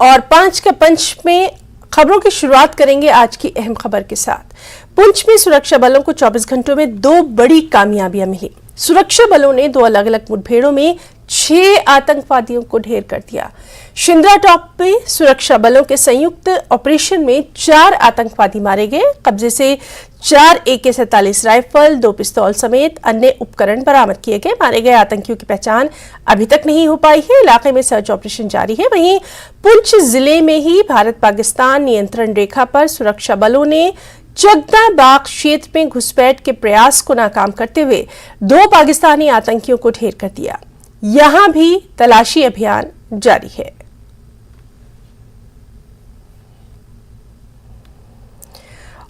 और 5 का पंच में खबरों की शुरुआत करेंगे आज की अहम खबर के साथ। पुंछ में सुरक्षा बलों को 24 घंटों में 2 बड़ी कामयाबियां मिली। सुरक्षा बलों ने 2 अलग अलग मुठभेड़ों में 6 आतंकवादियों को ढेर कर दिया। शिंद्रा टॉप में सुरक्षा बलों के संयुक्त ऑपरेशन में 4 आतंकवादी मारे गए। कब्जे से 4 AK-47 राइफल, 2 पिस्तौल समेत अन्य उपकरण बरामद किए गए। मारे गए आतंकियों की पहचान अभी तक नहीं हो पाई है। इलाके में सर्च ऑपरेशन जारी है। वहीं पुंछ जिले में ही भारत पाकिस्तान नियंत्रण रेखा पर सुरक्षा बलों ने चकदा बाग क्षेत्र में घुसपैठ के प्रयास को नाकाम करते हुए 2 पाकिस्तानी आतंकियों को ढेर कर दिया। यहां भी तलाशी अभियान जारी है।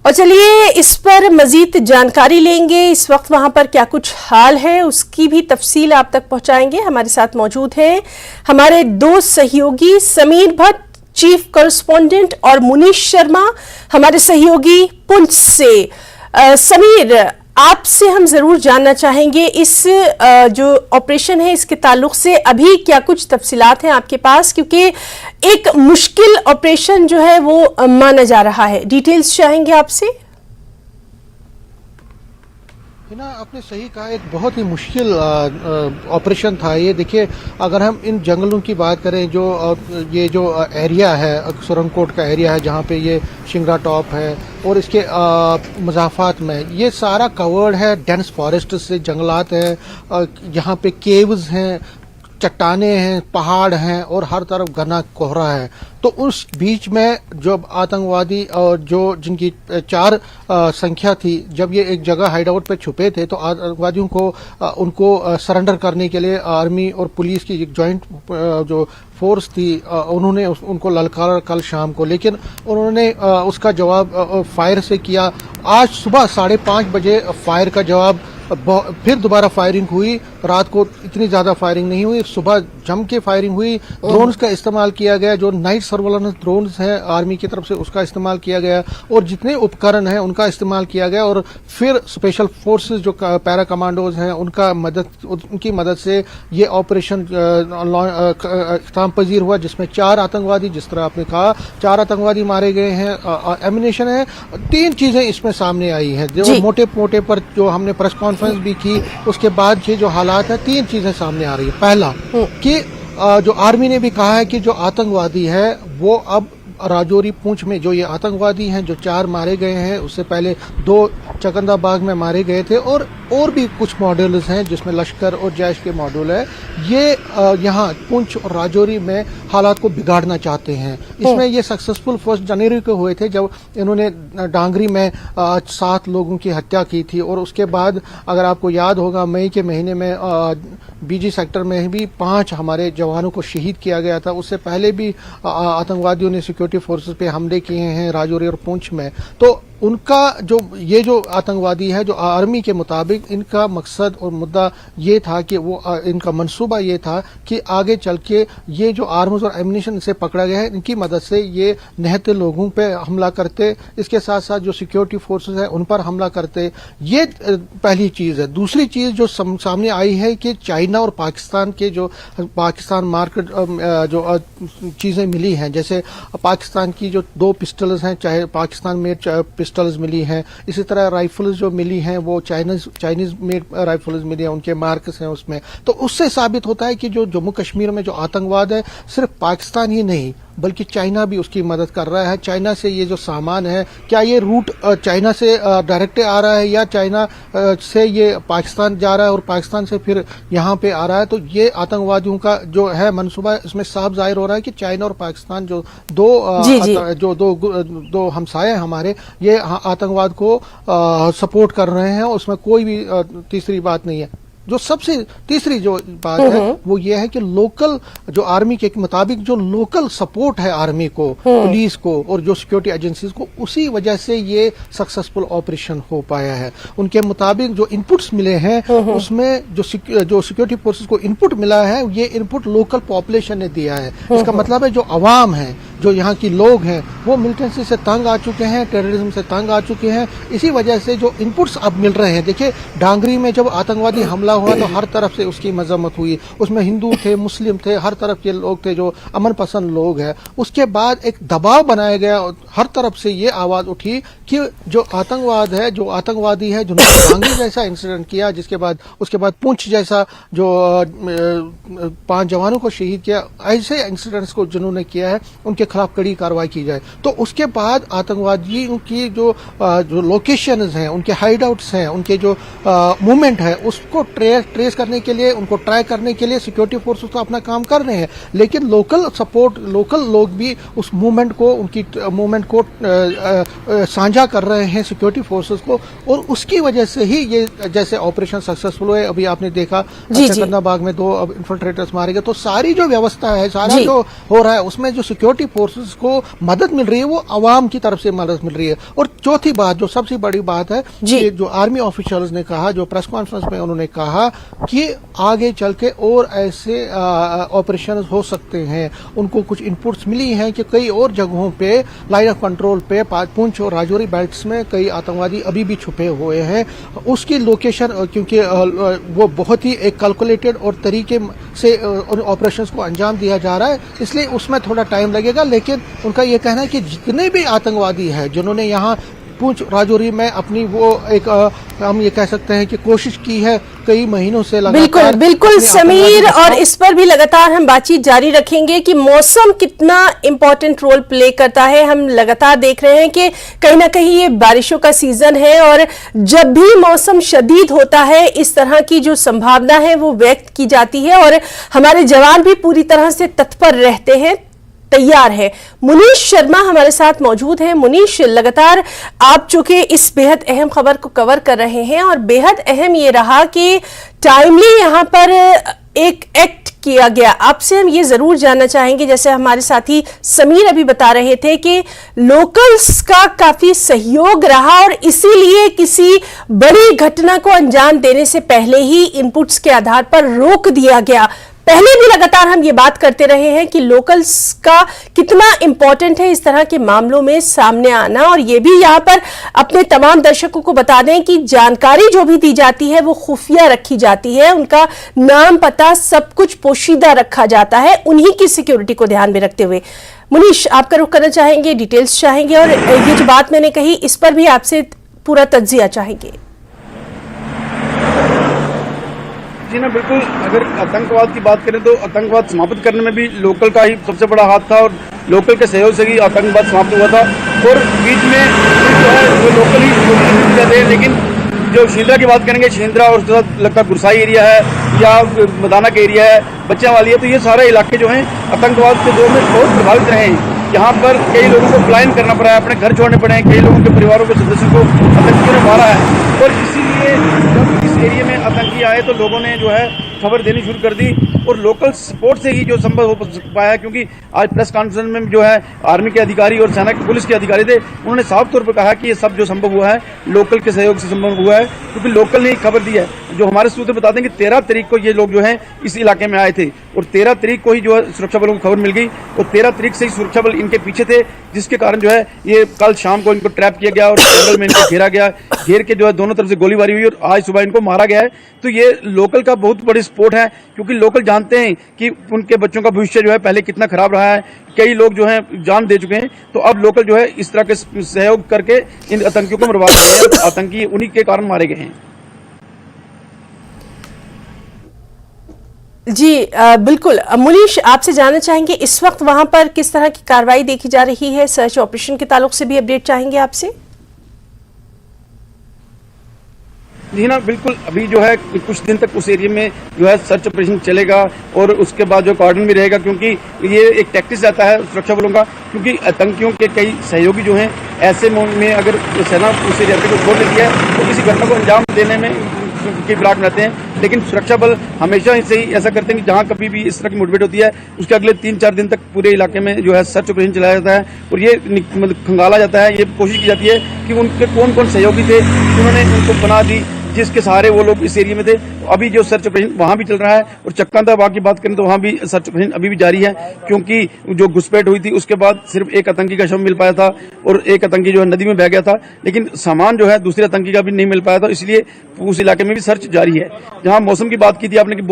और चलिए इस पर मजीद जानकारी लेंगे। इस वक्त वहां पर क्या कुछ हाल है उसकी भी तफसील आप तक पहुंचाएंगे। हमारे साथ मौजूद हैं हमारे 2 सहयोगी, समीर भट्ट चीफ कॉरेस्पॉन्डेंट और मुनीश शर्मा हमारे सहयोगी पुंछ से। समीर, आपसे हम जरूर जानना चाहेंगे इस जो ऑपरेशन है इसके ताल्लुक से अभी क्या कुछ तफसीलात हैं आपके पास, क्योंकि एक मुश्किल ऑपरेशन जो है वो माना जा रहा है। डिटेल्स चाहेंगे आपसे। ना आपने सही कहा, एक बहुत ही मुश्किल ऑपरेशन था ये। देखिए, अगर हम इन जंगलों की बात करें, जो ये जो एरिया है सुरंगकोट का एरिया है जहाँ पे ये शिंगरा टॉप है और इसके मज़ाफ़ात में ये सारा कवर्ड है डेंस फॉरेस्ट से, जंगलात हैं, यहाँ पे केव्स हैं, चट्टाने हैं, पहाड़ हैं और हर तरफ घना कोहरा है। तो उस बीच में जब आतंकवादी और जो जिनकी 4 संख्या थी, जब ये एक जगह हाइड आउट पे छुपे थे तो आतंकवादियों को उनको सरेंडर करने के लिए आर्मी और पुलिस की एक जॉइंट जो फोर्स थी उन्होंने उनको ललकारा कल शाम को, लेकिन उन्होंने उसका जवाब फायर से किया। आज सुबह 5:30 बजे फायर का जवाब, फिर दोबारा फायरिंग हुई। रात को इतनी ज्यादा फायरिंग नहीं हुई, सुबह जम के फायरिंग हुई। ड्रोन्स का इस्तेमाल किया गया, जो नाइट सर्वेलेंस ड्रोन्स हैं आर्मी की तरफ से उसका इस्तेमाल किया गया और जितने उपकरण हैं उनका इस्तेमाल किया गया। और फिर स्पेशल फोर्सेस जो पैरा कमांडोज हैं उनकी मदद से ये ऑपरेशन इख्तिताम पजीर हुआ, जिसमें 4 आतंकवादी, जिस तरह आपने कहा, 4 आतंकवादी मारे गए हैं। एमिनेशन है। 3 चीजें इसमें सामने आई हैं जो मोटे मोटे पर जो हमने प्रेस कॉन्फ्रेंस भी की उसके बाद ये जो हालात है, 3 चीजें सामने आ रही है। पहला कि जो आर्मी ने भी कहा है कि जो आतंकवादी है वो अब राजौरी पुंछ में जो ये आतंकवादी हैं जो 4 मारे गए हैं, उससे पहले 2 चकंदा बाग में मारे गए थे और भी कुछ मॉड्यूल्स हैं जिसमें लश्कर और जैश के मॉड्यूल है, ये यहाँ पुंछ और राजौरी में हालात को बिगाड़ना चाहते हैं। इसमें ये सक्सेसफुल 1 जनवरी को हुए थे जब इन्होंने डांगरी में 7 लोगों की हत्या की थी और उसके बाद अगर आपको याद होगा मई के महीने में BG सेक्टर में भी 5 हमारे जवानों को शहीद किया गया था। उससे पहले भी आतंकवादियों ने सिक्योरिटी फोर्सेस पे हमले किए हैं राजौरी और पुंछ में। तो उनका जो आतंकवादी है, जो आर्मी के मुताबिक इनका मकसद और मुद्दा ये था कि वो इनका मंसूबा ये था कि आगे चल के ये जो आर्म्स और एम्यूनिशन से पकड़ा गया है इनकी मदद से ये निहत्थे लोगों पे हमला करते, इसके साथ साथ जो सिक्योरिटी फोर्सेस है उन पर हमला करते। ये पहली चीज है। दूसरी चीज जो सामने आई है कि चाइना और पाकिस्तान के जो पाकिस्तान मार्केट जो चीजें मिली हैं, जैसे पाकिस्तान की जो 2 पिस्टल्स हैं, चाहे पाकिस्तान में पिस्टल्स मिली हैं, इसी तरह राइफल्स जो मिली हैं वो चाइनीज मेड राइफल्स मिली हैं, उनके मार्क्स हैं उसमें। तो उससे साबित होता है कि जो जम्मू कश्मीर में जो आतंकवाद है सिर्फ पाकिस्तान ही नहीं बल्कि चाइना भी उसकी मदद कर रहा है। चाइना से ये जो सामान है, क्या ये रूट चाइना से डायरेक्ट आ रहा है या चाइना से ये पाकिस्तान जा रहा है और पाकिस्तान से फिर यहाँ पे आ रहा है? तो ये आतंकवादियों का जो है मनसूबा इसमें साफ जाहिर हो रहा है कि चाइना और पाकिस्तान जो दो हमसाये हमारे, ये आतंकवाद को सपोर्ट कर रहे हैं। उसमें कोई भी तीसरी बात नहीं है। जो सबसे तीसरी जो बात है वो ये है कि लोकल जो आर्मी के मुताबिक जो लोकल सपोर्ट है आर्मी को, पुलिस को और जो सिक्योरिटी एजेंसीज को, उसी वजह से ये सक्सेसफुल ऑपरेशन हो पाया है। उनके मुताबिक जो इनपुट्स मिले हैं उसमें जो सिक्योरिटी फोर्सेस को इनपुट मिला है, ये इनपुट लोकल पॉपुलेशन ने दिया है। इसका मतलब है जो अवाम है, जो यहाँ की लोग हैं वो मिलिटेंसी से तंग आ चुके हैं, टेररिज्म से तंग आ चुके हैं। इसी वजह से जो इनपुट्स अब मिल रहे हैं, देखिए डांगरी में जब आतंकवादी हमला हुआ तो हर तरफ से उसकी मजम्मत हुई, उसमें हिंदू थे, मुस्लिम थे, हर तरफ के लोग थे जो अमन पसंद लोग हैं। उसके बाद एक दबाव बनाया गया, हर तरफ से ये आवाज उठी कि जो आतंकवाद है, जो आतंकवादी है, जिन्होंने डांगरी जैसा इंसिडेंट किया, उसके बाद पुंछ जैसा जो 5 जवानों को शहीद किया, ऐसे इंसिडेंट्स को जिन्होंने किया है उनके खिलाफ कड़ी कार्रवाई की जाए। तो उसके बाद आतंकवादियों की जो लोकेशंस हैं, उनके हाइडआउट्स हैं, उनके जो मूवमेंट है, उसको ट्रेस करने के लिए, उनको ट्रैक करने के लिए सिक्योरिटी फोर्सेस तो अपना काम कर रहे हैं, लेकिन लोकल सपोर्ट, लोकल लोग भी उस मूवमेंट को, उनकी मूवमेंट को साझा कर रहे हैं सिक्योरिटी फोर्सेस को, और उसकी वजह से ही ये जैसे ऑपरेशन सक्सेसफुल हुए। अभी आपने देखा बाग में 2 अब इन्फिल्ट्रेटर्स मारे गए। तो सारी जो व्यवस्था है, सारा जो हो रहा है, उसमें जो सिक्योरिटी फोर्सेस को मदद मिल रही है वो अवाम की तरफ से मदद मिल रही है। और चौथी बात, जो सबसे बड़ी बात है, कि जो आर्मी ऑफिशियल्स ने कहा, जो प्रेस कॉन्फ्रेंस में उन्होंने कहा कि आगे चल के और ऐसे ऑपरेशन हो सकते हैं। उनको कुछ इनपुट्स मिली हैं कि कई और जगहों पे लाइन ऑफ कंट्रोल पे पुंछ और राजौरी बेल्ट्स में कई आतंकवादी अभी भी छुपे हुए हैं। उसकी लोकेशन, क्योंकि वो बहुत ही एक कैलकुलेटेड और तरीके से ऑपरेशंस को अंजाम दिया जा रहा है, इसलिए उसमें थोड़ा टाइम लगेगा। लेकिन उनका ये कहना है कि जितने भी आतंकवादी हैं जिन्होंने यहाँ पुंछ राजौरी में अपनी वो एक हम ये कह सकते हैं कि कोशिश की है कई महीनों से लगातार। बिल्कुल समीर, और इस पर भी लगातार हम बातचीत जारी रखेंगे कि मौसम कितना इंपॉर्टेंट रोल प्ले करता है। हम लगातार देख रहे हैं कि कहीं ना कहीं ये बारिशों का सीजन है, और जब भी मौसम शदीद होता है इस तरह की जो संभावना है वो व्यक्त की जाती है, और हमारे जवान भी पूरी तरह से तत्पर रहते हैं, तैयार है। मुनीश शर्मा हमारे साथ मौजूद हैं। मुनीश, लगातार आप चूंकि इस बेहद अहम खबर को कवर कर रहे हैं, और बेहद अहम ये रहा कि टाइमली यहां पर एक एक्ट किया गया। आपसे हम ये जरूर जानना चाहेंगे, जैसे हमारे साथी समीर अभी बता रहे थे कि लोकल्स का काफी सहयोग रहा, और इसीलिए किसी बड़ी घटना को अंजाम देने से पहले ही इनपुट्स के आधार पर रोक दिया गया। पहले भी लगातार हम ये बात करते रहे हैं कि लोकल्स का कितना इंपॉर्टेंट है इस तरह के मामलों में सामने आना, और ये भी यहाँ पर अपने तमाम दर्शकों को बता दें कि जानकारी जो भी दी जाती है वो खुफिया रखी जाती है, उनका नाम पता सब कुछ पोशीदा रखा जाता है, उन्हीं की सिक्योरिटी को ध्यान में रखते हुए। मुनीश, आपका रुख करना चाहेंगे, डिटेल्स चाहेंगे, और ये जो बात मैंने कही इस पर भी आपसे पूरा तज्जिया चाहेंगे। जी ना, बिल्कुल। अगर आतंकवाद की बात करें तो आतंकवाद समाप्त करने में भी लोकल का ही सबसे बड़ा हाथ था, और लोकल के सहयोग से ही आतंकवाद समाप्त हुआ था। और बीच में जो है वो लोकल ही जाते हैं, लेकिन जो शिंद्रा की बात करेंगे, शिंद्रा और उसके साथ लगता गुरसाई एरिया है या मदाना का एरिया है, बच्चा वाली है, तो ये सारे इलाके जो हैं आतंकवाद के दौर में बहुत प्रभावित रहे हैं। यहाँ पर कई लोगों को पलायन करना पड़ा है, अपने घर छोड़ने पड़े हैं, कई लोगों के परिवारों के सदस्यों को आतंकियों ने मारा है। और इसीलिए जब इस एरिया में आतंकी आए तो लोगों ने जो है खबर देनी शुरू कर दी, और लोकल सपोर्ट से ही जो संभव हो पाया, क्योंकि आज प्रेस कॉन्फ्रेंस में जो है आर्मी के अधिकारी और सेना के पुलिस के अधिकारी थे, उन्होंने साफ तौर पर कहा कि ये सब जो संभव हुआ है लोकल के सहयोग से संभव हुआ है, क्योंकि लोकल ने खबर दी है। जो हमारे सूत्र बताते हैं कि 13 तारीख को ये लोग जो है इस इलाके में आए थे, और 13 तारीख को ही जो है सुरक्षा बलों को खबर मिल गई, और 13 तारीख से ही सुरक्षा बल इनके पीछे थे, जिसके कारण जो है ये कल शाम को इनको ट्रैप किया गया और जंगल में इनको घेरा गया, घेर के जो है दोनों तरफ से गोलीबारी हुई, और आज सुबह इनको मारा गया है। तो ये लोकल का बहुत बड़ी सपोर्ट है, क्योंकि लोकल जानते हैं कि उनके बच्चों का भविष्य जो है पहले कितना खराब रहा है, कई लोग जो हैं जान दे चुके हैं। तो अब लोकल जो है इस तरह के सहयोग करके इन आतंकियों को मरवा रहे हैं, आतंकी उन्हीं के कारण मारे गए हैं। जी बिल्कुल। मुनीश, आपसे जानना चाहेंगे इस वक्त वहां पर किस तरह की कार्रवाई देखी जा रही है, सर्च ऑपरेशन के ताल्लुक से भी अपडेट चाहेंगे आपसे। जी ना, बिल्कुल। अभी जो है कुछ दिन तक उस एरिया में जो है सर्च ऑपरेशन चलेगा, और उसके बाद जो कार्डन भी रहेगा, क्योंकि ये एक टैक्टिस रहता है सुरक्षा बलों का, क्योंकि आतंकियों के कई सहयोगी जो हैं ऐसे में अगर सेना उस एरिया को छोड़ देती है तो किसी घटना को अंजाम देने में की फिराक में रहते हैं। लेकिन सुरक्षा बल हमेशा से ही ऐसा करते हैं कि जहां कभी भी इस तरह की मुठभेड़ होती है उसके अगले 3-4 दिन तक पूरे इलाके में जो है सर्च ऑपरेशन चलाया जाता है, और ये मतलब खंगाला जाता है, ये कोशिश की जाती है कि उनके कौन कौन सहयोगी थे जिन्होंने उनको बना दी, जिसके सहारे वो लोग इस एरिया में थे। तो अभी जो सर्च ऑपरेशन वहां भी चल रहा है और चक्कांदाबाग की बात करें तो वहां भी सर्च ऑपरेशन अभी भी जारी है, क्योंकि जो घुसपैठ हुई थी उसके बाद सिर्फ एक आतंकी का शव मिल पाया था और एक आतंकी जो है नदी में बह गया था, लेकिन सामान जो है दूसरे आतंकी का भी नहीं मिल पाया था, इसलिए उस इलाके में भी सर्च जारी है। जहां मौसम की बात की थी आपने कि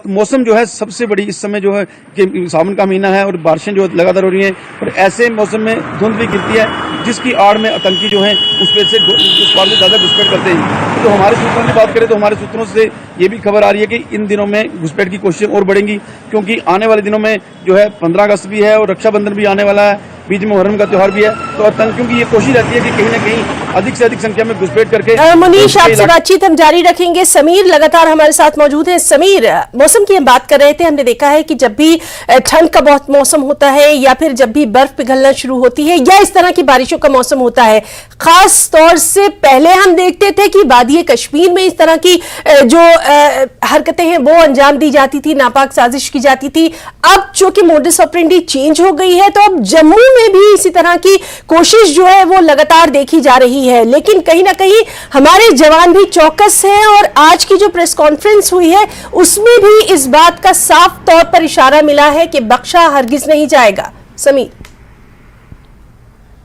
मौसम जो है सबसे बड़ी इस समय जो है कि सावन का महीना है और बारिशें जो लगातार हो रही हैं, और ऐसे मौसम में धुंध भी गिरती है जिसकी आड़ में आतंकी जो है उस पर से उस पार से ज्यादा घुसपैठ करते हैं। तो हमारे सूत्रों की बात करें तो हमारे सूत्रों से ये भी खबर आ रही है कि इन दिनों में घुसपैठ की कोशिशें और बढ़ेंगी, क्योंकि आने वाले दिनों में जो है 15 अगस्त भी है और रक्षाबंधन भी आने वाला है, बीच में मुहर्रम का त्योहार भी है, तो आतंकियों की ये कोशिश रहती है कि कहीं न कहीं अधिक से अधिक संख्या में घुसपैठ करके। मुनीश, आपसे बातचीत हम जारी रखेंगे। समीर लगातार हमारे साथ मौजूद है। समीर, मौसम की हम बात कर रहे थे। हमने देखा है कि जब भी ठंड का बहुत मौसम होता है या फिर जब भी बर्फ पिघलना शुरू होती है या इस तरह की बारिशों का मौसम होता है, खास तौर से पहले हम देखते थे कि वादी कश्मीर में इस तरह की जो हरकतें हैं वो अंजाम दी जाती थी, नापाक साजिश की जाती थी। अब चूंकि मोडस ऑपरेंडी चेंज हो गई है तो अब जम्मू में भी इसी तरह की कोशिश जो है वो लगातार देखी जा रही है, लेकिन कहीं ना कहीं हमारे जवान भी चौकस हैं और आज की जो प्रेस कॉन्फ्रेंस हुई है उसमें भी इस बात का साफ तौर पर इशारा मिला है कि बख्शा हरगिज नहीं जाएगा। समीर,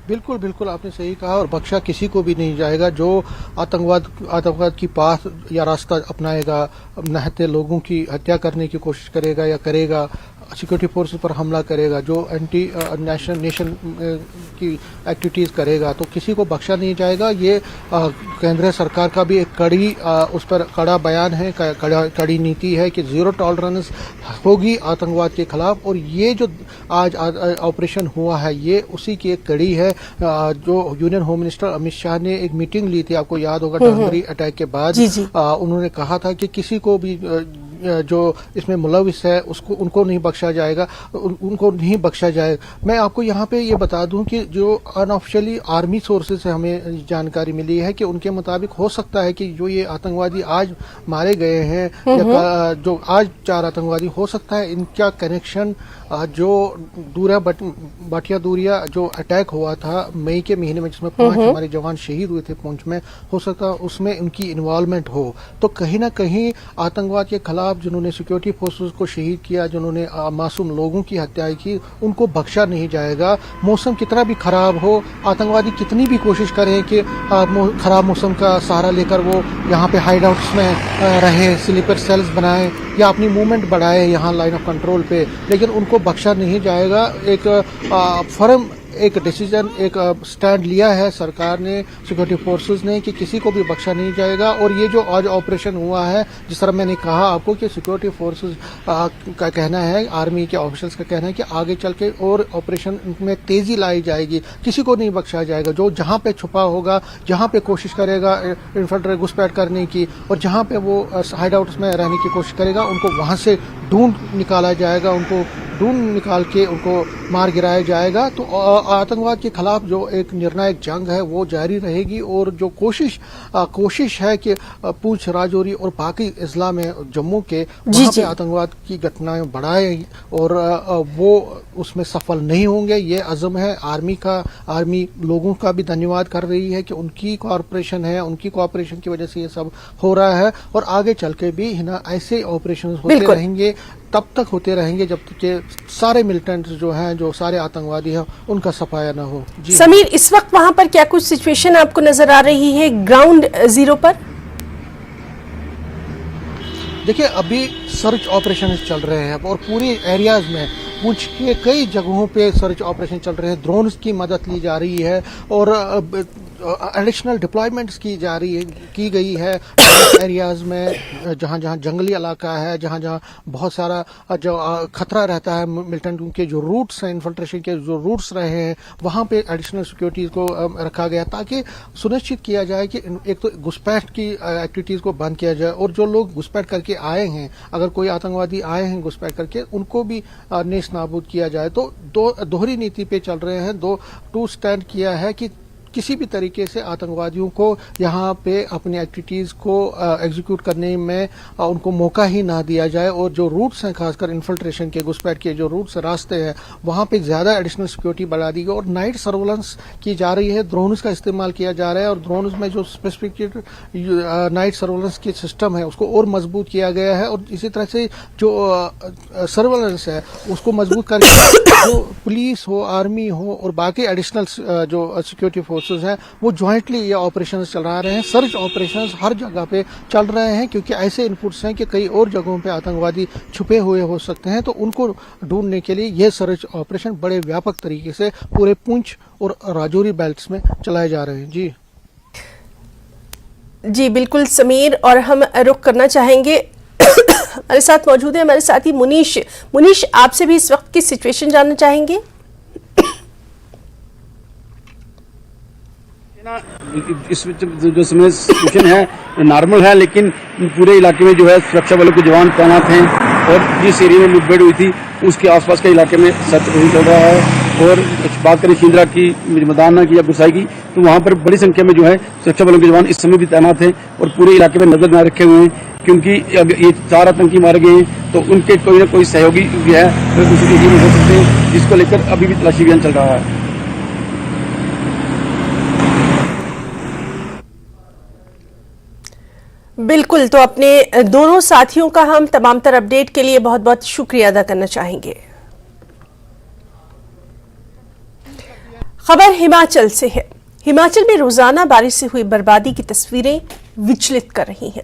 बिल्कुल बिल्कुल आपने सही कहा, और बख्शा किसी को भी नहीं जाएगा। जो आतंकवाद की पाथ या रास्ता अपनाएगा, नहते लोगों की हत्या करने की कोशिश करेगा या करेगा, सिक्योरिटी फोर्सेस पर हमला करेगा, जो एंटी नेशन की एक्टिविटीज करेगा, तो किसी को बख्शा नहीं जाएगा। ये केंद्र सरकार का भी एक कड़ी उस पर कड़ा बयान है, कड़ी नीति है कि जीरो टॉलरेंस होगी आतंकवाद के खिलाफ। और ये जो आज ऑपरेशन हुआ है ये उसी की एक कड़ी है। जो union home minister Amit Shah ने एक मीटिंग ली थी, आपको याद होगा, डंगरी अटैक के बाद उन्होंने कहा था कि किसी को भी जो इसमें मुलविस है उनको नहीं बख्शा जाएगा, उनको नहीं बख्शा जाएगा। मैं आपको यहाँ पे ये बता दूं कि जो अनऑफिशियली आर्मी सोर्सेज से हमें जानकारी मिली है कि उनके मुताबिक हो सकता है कि जो ये आतंकवादी आज मारे गए हैं या जो आज 4 आतंकवादी, हो सकता है इनका कनेक्शन जो बाटिया दूरिया जो अटैक हुआ था मई के महीने में, जिसमें 5 हमारे जवान शहीद हुए थे पुंछ में, हो सकता है उसमें उनकी इन्वॉल्वमेंट हो। तो कहीं ना कहीं आतंकवाद के खिलाफ जिन्होंने सिक्योरिटी फोर्सेस को शहीद किया, जिन्होंने मासूम लोगों की हत्याएं की, उनको बख्शा नहीं जाएगा। मौसम कितना भी खराब हो, आतंकवादी कितनी भी कोशिश करें कि खराब मौसम का सहारा लेकर वो यहाँ पे हाइड आउट्स में रहे, स्लीपर सेल्स बनाए या अपनी मूवमेंट बढ़ाए यहाँ लाइन ऑफ कंट्रोल पे, लेकिन उनको बख्शा नहीं जाएगा। एक फर्म एक डिसीजन, एक स्टैंड लिया है सरकार ने, सिक्योरिटी फोर्सेस ने, कि किसी को भी बख्शा नहीं जाएगा। और ये जो आज ऑपरेशन हुआ है, जिस तरह मैंने कहा आपको कि सिक्योरिटी फोर्सेस का कहना है, आर्मी के ऑफिसर्स का कहना है कि आगे चल के और ऑपरेशन में तेजी लाई जाएगी, किसी को नहीं बख्शा जाएगा। जो जहां पे छुपा होगा, जहां पे कोशिश करेगा इन्फेंट्री घुसपैठ करने की और जहां पे वो हाइड आउट्स में रहने की कोशिश करेगा, उनको वहां से ढूंढ निकाला जाएगा, उनको ढूंढ निकाल के उनको मार गिराया जाएगा। तो आतंकवाद के खिलाफ जो एक निर्णायक जंग है वो जारी रहेगी। और जो कोशिश है कि पूंछ, राजौरी और बाकी इजला में जम्मू के वहां पे आतंकवाद की घटनाएं बढ़ाए और वो उसमें सफल नहीं होंगे, ये अज़म है आर्मी का। आर्मी लोगों का भी धन्यवाद कर रही है कि उनकी कॉर्पोरेशन है, उनकी कॉर्पोरेशन की वजह से ये सब हो रहा है। और आगे चल के भी ना ऐसे ऑपरेशन होते रहेंगे, तब तक होते रहेंगे जब तक के सारे मिलिटेंट्स जो हैं, जो सारे आतंकवादी हैं, उनका सफाया न हो। जी समीर, इस वक्त वहां पर क्या कुछ सिचुएशन आपको नजर आ रही है ग्राउंड जीरो पर? देखिए, अभी सर्च ऑपरेशन चल रहे हैं और पूरे एरियाज में पुंछ के कई जगहों पे सर्च ऑपरेशन चल रहे हैं। ड्रोन्स की मदद ली जा रही है और एडिशनल डिप्लॉयमेंट्स की गई है एरियाज में, जहां जहां जंगली इलाका है, जहां जहां बहुत सारा जो खतरा रहता है मिलिटेंट के जो रूट्स हैं, इन्फिल्ट्रेशन के जो रूट्स रहे हैं, वहां पे एडिशनल सिक्योरिटीज को रखा गया ताकि सुनिश्चित किया जाए कि एक तो घुसपैठ की एक्टिविटीज को बंद किया जाए और जो लोग घुसपैठ करके आए हैं, अगर कोई आतंकवादी आए हैं घुसपैठ करके, उनको भी नेस्त नाबूद किया जाए। तो दोहरी नीति पे चल रहे हैं। 2 स्टैंड किया है कि किसी भी तरीके से आतंकवादियों को यहाँ पे अपनी एक्टिविटीज़ को एग्जीक्यूट करने में उनको मौका ही ना दिया जाए, और जो रूट्स हैं खासकर इन्फिल्ट्रेशन के, घुसपैठ के जो रूट्स रास्ते हैं वहाँ पे ज़्यादा एडिशनल सिक्योरिटी बढ़ा दी गई, और नाइट सर्वेलेंस की जा रही है, ड्रोन्स का इस्तेमाल किया जा रहा है, और ड्रोन्स में जो स्पेसिफिक नाइट सर्वेलेंस की सिस्टम है उसको और मजबूत किया गया है, और इसी तरह से जो सर्वेलेंस है उसको मजबूत करके जो पुलिस हो, आर्मी हो और बाकी एडिशनल जो सिक्योरिटी फोर्सेस हैं वो ज्वाइंटली ये ऑपरेशंस चला रहे हैं। सर्च ऑपरेशंस हर जगह पे चल रहे हैं, क्योंकि ऐसे इनपुट्स हैं कि कई और जगहों पे आतंकवादी छुपे हुए हो सकते हैं, तो उनको ढूंढने के लिए ये सर्च ऑपरेशन बड़े व्यापक तरीके से पूरे पुंछ और राजौरी बेल्ट्स में चलाए जा रहे हैं। जी बिल्कुल समीर, और हम रुख करना चाहेंगे हमारे साथ मौजूद है हमारे साथी मुनीश, आपसे भी इस वक्त की सिचुएशन जानना चाहेंगे। इस जो समय सिचुएशन है नॉर्मल है, लेकिन पूरे इलाके में जो है सुरक्षा बलों के जवान तैनात हैं, और जिस एरिया में मुठभेड़ हुई थी उसके आसपास के इलाके में सर्च अभियान चल रहा है। और बात करें शिंद्रा की, मदाना की या गुरसाई की, तो वहां पर बड़ी संख्या में जो है सुरक्षा बलों के जवान इस समय भी तैनात हैं और पूरे इलाके में नजर न रखे हुए हैं, क्योंकि ये 4 आतंकी मारे गए हैं तो उनके कोई न कोई सहयोगी भी है तो उसी एरिया में हो सकते हैं, जिसको लेकर अभी भी तलाशी अभियान चल रहा है। बिल्कुल, तो अपने दोनों साथियों का हम तमाम तर अपडेट के लिए बहुत बहुत शुक्रिया अदा करना चाहेंगे। खबर हिमाचल से है। हिमाचल में रोजाना बारिश से हुई बर्बादी की तस्वीरें विचलित कर रही हैं।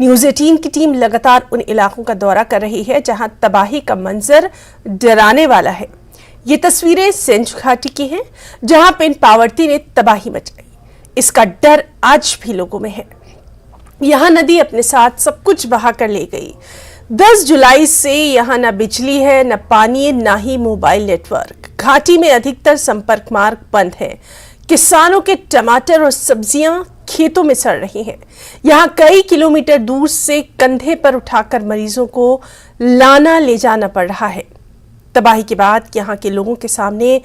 न्यूज़ 18 की टीम लगातार उन इलाकों का दौरा कर रही है जहां तबाही का मंजर डराने वाला है। ये तस्वीरें सेंज घाटी की हैं, जहां पिन पावर्ती ने तबाही मचाई। इसका डर आज भी लोगों में है। यहां नदी अपने साथ सब कुछ बहा कर ले गई। 10 जुलाई से यहां न बिजली है, न पानी, न ही मोबाइल नेटवर्क। घाटी में अधिकतर संपर्क मार्ग बंद है। किसानों के टमाटर और सब्जियां खेतों में सड़ रही हैं। यहां कई किलोमीटर दूर से कंधे पर उठाकर मरीजों को लाना ले जाना पड़ रहा है। तबाही के बाद यहां के लोगों के सामने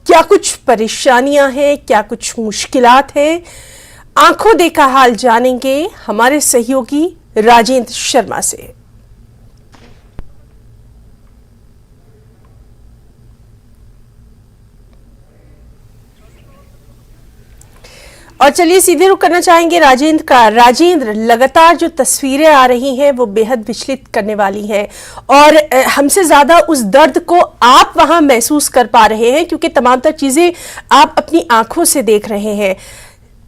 क्या कुछ परेशानियां हैं, क्या कुछ मुश्किलात हैं, आंखों देखा हाल जानेंगे हमारे सहयोगी राजेंद्र शर्मा से। और चलिए सीधे रुख करना चाहेंगे राजेंद्र का। राजेंद्र, लगातार जो तस्वीरें आ रही हैं वो बेहद विचलित करने वाली हैं, और हमसे ज्यादा उस दर्द को आप वहां महसूस कर पा रहे हैं, क्योंकि तमाम तर चीजें आप अपनी आंखों से देख रहे हैं।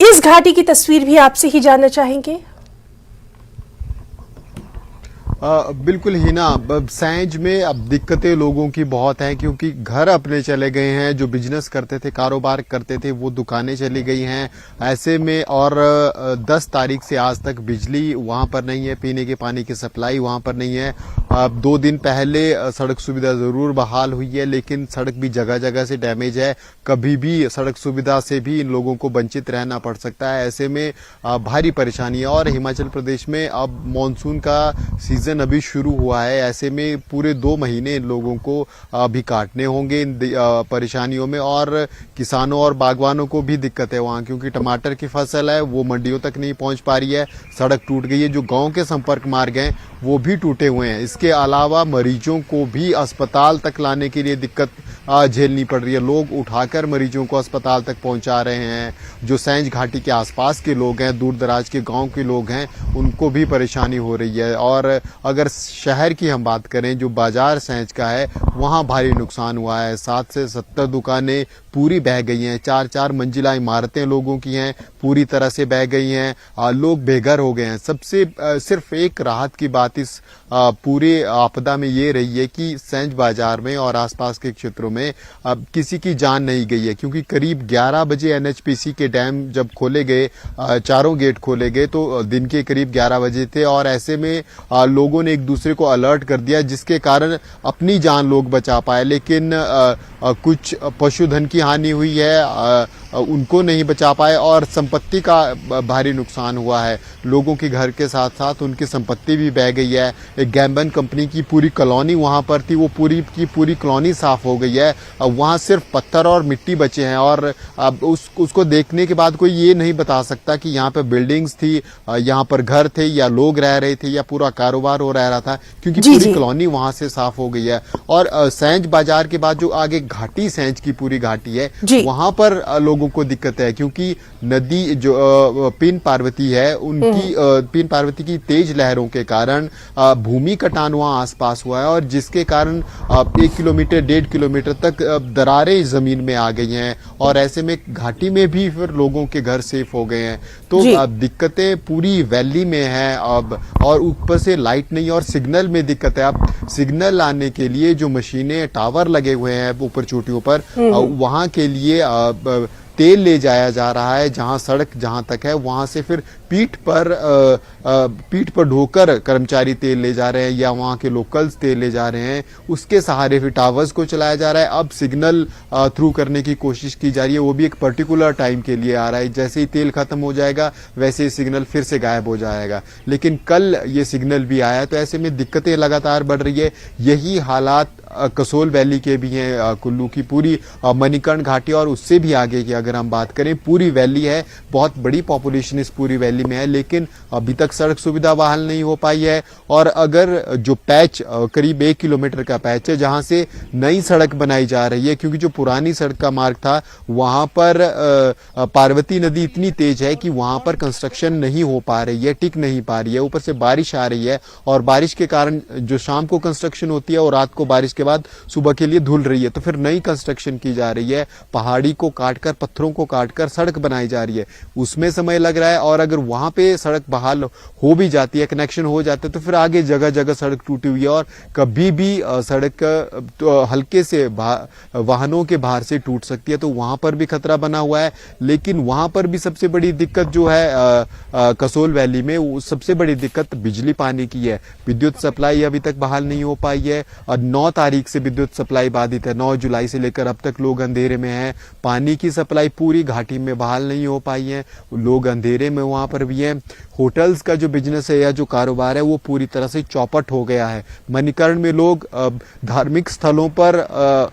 इस घाटी की तस्वीर भी आपसे ही जानना चाहेंगे। बिल्कुल ही ना, सैंज में अब दिक्कतें लोगों की बहुत हैं, क्योंकि घर अपने चले गए हैं। जो बिजनेस करते थे, कारोबार करते थे, वो दुकानें चली गई हैं। ऐसे में और 10 तारीख से आज तक बिजली वहां पर नहीं है, पीने के पानी की सप्लाई वहां पर नहीं है। 2 दिन पहले सड़क सुविधा जरूर बहाल हुई है, लेकिन सड़क भी जगह जगह से डैमेज है। कभी भी सड़क सुविधा से भी इन लोगों को वंचित रहना पड़ सकता है। ऐसे में भारी परेशानी है। और हिमाचल प्रदेश में अब मानसून का सीजन अभी शुरू हुआ है। ऐसे में पूरे 2 महीने इन लोगों को अभी काटने होंगे इन परेशानियों में। और किसानों और बागवानों को भी दिक्कत है वहाँ, क्योंकि टमाटर की फसल है वो मंडियों तक नहीं पहुँच पा रही है। सड़क टूट गई है। जो गांव के संपर्क मार्ग हैं वो भी टूटे हुए हैं। इसके अलावा मरीजों को भी अस्पताल तक लाने के लिए दिक्कत झेलनी पड़ रही है। लोग उठाकर मरीजों को अस्पताल तक पहुंचा रहे हैं। जो सैंज घाटी के आसपास के लोग हैं, दूर दराज के गांव के लोग हैं, उनको भी परेशानी हो रही है। और अगर शहर की हम बात करें, जो बाजार सैंज का है, वहां भारी नुकसान हुआ है। 7 से 70 दुकानें पूरी बह गई हैं। 4-4 मंजिला इमारतें लोगों की हैं, पूरी तरह से बह गई हैं। लोग बेघर हो गए हैं। सबसे सिर्फ एक राहत की बात इस पूरे आपदा में ये रही है कि सैंज बाजार में और आसपास के क्षेत्रों में किसी की जान नहीं गई है, क्योंकि करीब 11 बजे एनएचपीसी के डैम जब खोले गए, चारों गेट खोले गए, तो दिन के करीब 11 बजे थे। और ऐसे में लोगों ने एक दूसरे को अलर्ट कर दिया, जिसके कारण अपनी जान लोग बचा पाए। लेकिन कुछ पशुधन की हानि हुई है। उनको नहीं बचा पाए और संपत्ति का भारी नुकसान हुआ है। लोगों के घर के साथ साथ उनकी संपत्ति भी बह गई है। एक गैम्बन कंपनी की पूरी कॉलोनी वहां पर थी, वो पूरी की पूरी कॉलोनी साफ हो गई है। अब वहां सिर्फ पत्थर और मिट्टी बचे हैं और अब उसको देखने के बाद कोई ये नहीं बता सकता कि यहाँ पे बिल्डिंग्स थी, यहाँ पर घर थे या लोग रह रहे थे या पूरा कारोबार हो रहा था, क्योंकि पूरी कॉलोनी वहां से साफ हो गई है। और सैंज बाजार के बाद जो आगे घाटी, सैंज की पूरी घाटी है, वहां पर लोगों को दिक्कत है, क्योंकि नदी जो पीन पार्वती है, उनकी पीन पार्वती की तेज लहरों के कारण भूमि कटान वहां आसपास हुआ है और जिसके कारण 1 किलोमीटर 1.5 किलोमीटर तक दरारें जमीन में आ गई हैं और ऐसे में घाटी में भी फिर लोगों के घर सेफ हो गए हैं। तो दिक्कतें पूरी वैली में है अब, और ऊपर से लाइट नहीं और सिग्नल में दिक्कत है। अब सिग्नल लाने के लिए जो मशीनें, टावर लगे हुए हैं ऊपर चोटियों पर, वहां के लिए तेल ले जाया जा रहा है, जहां सड़क जहां तक है वहां से फिर पीठ पर ढोकर कर्मचारी तेल ले जा रहे हैं या वहां के लोकल्स तेल ले जा रहे हैं, उसके सहारे फिर टावर्स को चलाया जा रहा है। अब सिग्नल थ्रू करने की कोशिश की जा रही है, वो भी एक पर्टिकुलर टाइम के लिए आ रहा है। जैसे ही तेल खत्म हो जाएगा वैसे ही सिग्नल फिर से गायब हो जाएगा। लेकिन कल ये सिग्नल भी आया, तो ऐसे में दिक्कतें लगातार बढ़ रही है। यही हालात कसोल वैली के भी हैं, कुल्लू की पूरी मणिकर्ण घाटी और उससे भी आगे की अगर हम बात करें, पूरी वैली है, बहुत बड़ी पॉपुलेशन इस पूरी वैली में है, लेकिन अभी तक सड़क सुविधा बहाल नहीं हो पाई है। और अगर जो पैच करीब 1 किलोमीटर का पैच है जहां से नई सड़क बनाई जा रही है, क्योंकि जो पुरानी सड़क का मार्ग था वहां पर पार्वती नदी इतनी तेज है कि वहां पर कंस्ट्रक्शन नहीं हो पा रही है, टिक नहीं पा रही है। ऊपर से बारिश आ रही है और बारिश के कारण जो शाम को कंस्ट्रक्शन होती है और रात को बारिश के बाद सुबह के लिए धुल रही है, तो फिर नई कंस्ट्रक्शन की जा रही है, पहाड़ी को काटकर, पत्थरों को काटकर सड़क बनाई जा रही है, उसमें समय लग रहा है। और अगर वहां पे सड़क बहाल हो भी जाती है, कनेक्शन हो जाते हैं, तो फिर आगे जगह जगह सड़क टूटी हुई है और कभी भी सड़क हल्के से वाहनों के बाहर से टूट सकती है, तो वहां पर भी खतरा बना हुआ है। लेकिन वहां पर भी सबसे बड़ी दिक्कत जो है कसोल वैली में, वो सबसे बड़ी दिक्कत बिजली पानी की है। विद्युत सप्लाई अभी तक बहाल नहीं हो पाई है और 9 तारीख से विद्युत सप्लाई बाधित है। 9 जुलाई से लेकर अब तक लोग अंधेरे में हैं। पानी की सप्लाई पूरी घाटी में बहाल नहीं हो पाई है, लोग अंधेरे में वहां पर भी हैं। होटल्स का जो बिजनेस है या जो कारोबार है वो पूरी तरह से चौपट हो गया है। मणिकर्ण में लोग धार्मिक स्थलों पर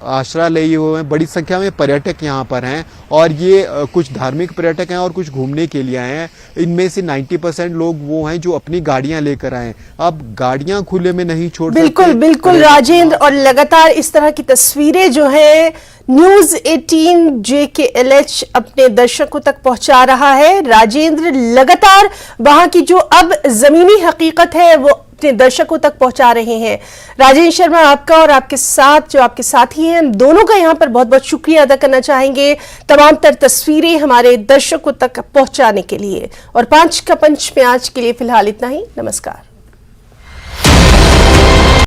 आश्रय लिए हुए हैं, बड़ी संख्या में पर्यटक यहाँ पर हैं और ये कुछ धार्मिक पर्यटक हैं और कुछ घूमने के लिए आए हैं। इनमें से 90% लोग वो हैं जो अपनी गाड़ियां लेकर आए। अब गाड़ियां खुले में नहीं छोड़ सकते। बिल्कुल राजेंद्र, और लगातार इस तरह की तस्वीरें जो है न्यूज 18 JKLH अपने दर्शकों तक पहुंचा रहा है। राजेंद्र लगातार वहां की जो अब जमीनी हकीकत है वो अपने दर्शकों तक पहुंचा रहे हैं। राजेंद्र शर्मा, आपका और आपके साथ जो आपके साथी हैं, हम दोनों का यहां पर बहुत बहुत शुक्रिया अदा करना चाहेंगे तमाम तर तस्वीरें हमारे दर्शकों तक पहुंचाने के लिए। और 5 का पंच में आज के लिए फिलहाल इतना ही। नमस्कार।